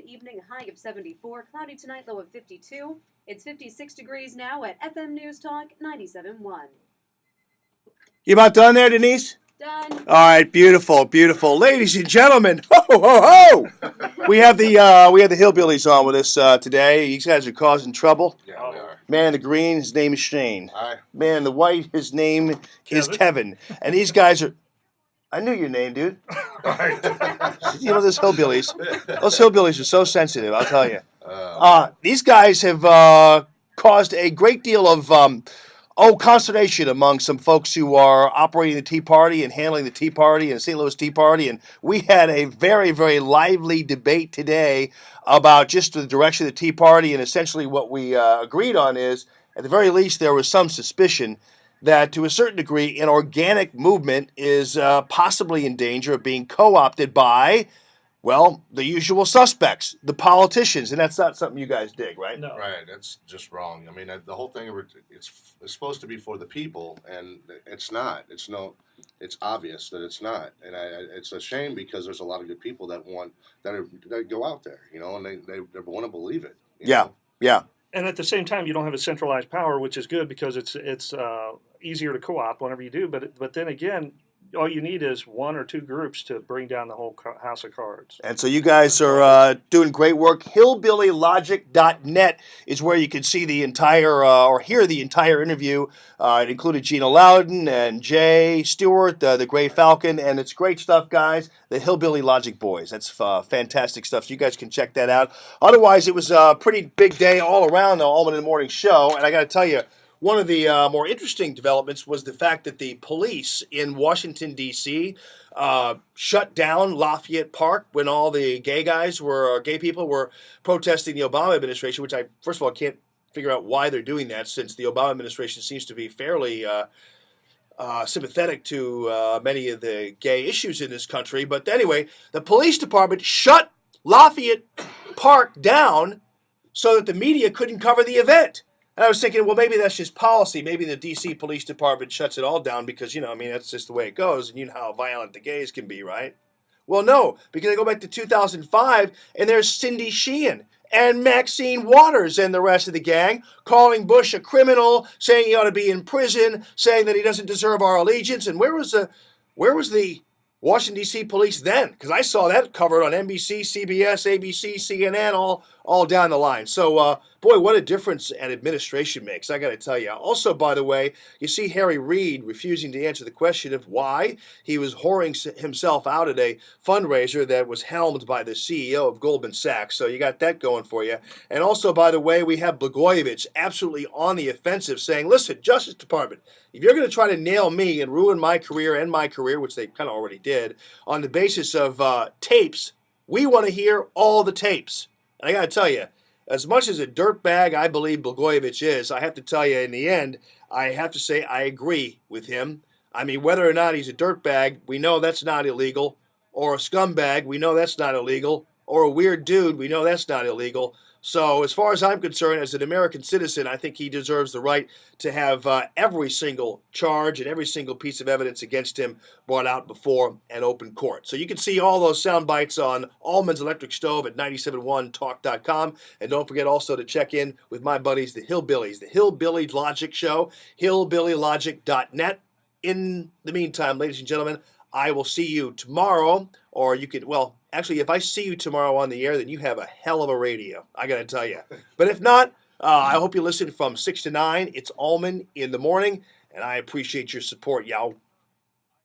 and evening, a high of 74. Cloudy tonight, low of 52. It's 56 degrees now at FM Newstalk 97.1. You about done there, Denise? Done. All right, beautiful, beautiful, ladies and gentlemen. Ho ho ho! We have the hillbillies on with us today. These guys are causing trouble. Yeah, we are. Man in the green, his name is Shane. Hi. Man in the white, his name is Kevin. And these guys are. I knew your name, dude. Right. You know, those hillbillies are so sensitive, I'll tell you. These guys have caused a great deal of consternation among some folks who are operating the Tea Party and handling the Tea Party and St. Louis Tea Party. And we had a very, very lively debate today about just the direction of the Tea Party. And essentially what we agreed on is, at the very least, there was some suspicion that to a certain degree, an organic movement is possibly in danger of being co-opted by, well, the usual suspects, the politicians, and that's not something you guys dig, right? No. Right, that's just wrong. I mean, the whole thing, it's supposed to be for the people, and it's not. It's obvious that it's not, and it's a shame because there's a lot of good people that go out there, you know, and they want to believe it. Yeah, yeah. And at the same time, you don't have a centralized power, which is good because it's easier to co-opt whenever you do. But then again, all you need is one or two groups to bring down the whole house of cards. And so you guys are doing great work. Hillbillylogic.net is where you can see the entire or hear the entire interview. It included Gina Loudon and Jay Stewart, the Gray Falcon, and it's great stuff, guys. The Hillbilly Logic Boys. That's fantastic stuff. So you guys can check that out. Otherwise, it was a pretty big day all around the Allman in the Morning show, and I got to tell you, one of the more interesting developments was the fact that the police in Washington, D.C. Shut down Lafayette Park when all the gay people were protesting the Obama administration, which I, first of all, can't figure out why they're doing that, since the Obama administration seems to be fairly sympathetic to many of the gay issues in this country. But anyway, the police department shut Lafayette Park down so that the media couldn't cover the event. And I was thinking, well, maybe that's just policy. Maybe the D.C. Police Department shuts it all down because, you know, I mean, that's just the way it goes. And you know how violent the gays can be, right? Well, no, because I go back to 2005, and there's Cindy Sheehan and Maxine Waters and the rest of the gang calling Bush a criminal, saying he ought to be in prison, saying that he doesn't deserve our allegiance. And where was the Washington, D.C. police then? Because I saw that covered on NBC, CBS, ABC, CNN, all down the line. So, boy, what a difference an administration makes, I got to tell you. Also, by the way, you see Harry Reid refusing to answer the question of why he was whoring himself out at a fundraiser that was helmed by the CEO of Goldman Sachs. So you got that going for you. And also, by the way, we have Blagojevich absolutely on the offensive saying, listen, Justice Department, if you're going to try to nail me and ruin my career, which they kind of already did, on the basis of tapes, we want to hear all the tapes. And I got to tell you, as much as a dirtbag I believe Blagojevich is, I have to tell you, in the end, I have to say I agree with him. I mean, whether or not he's a dirtbag, we know that's not illegal. Or a scumbag, we know that's not illegal. Or a weird dude, we know that's not illegal. So as far as I'm concerned, as an American citizen, I think he deserves the right to have every single charge and every single piece of evidence against him brought out before an open court. So you can see all those sound bites on Allman's Electric Stove at 971talk.com. And don't forget also to check in with my buddies, the Hillbillies, the Hillbilly Logic Show, hillbillylogic.net. In the meantime, ladies and gentlemen, I will see you tomorrow, or you could, well, actually, if I see you tomorrow on the air, then you have a hell of a radio, I got to tell you. But if not, I hope you listen from 6 to 9. It's Allman in the Morning, and I appreciate your support, y'all.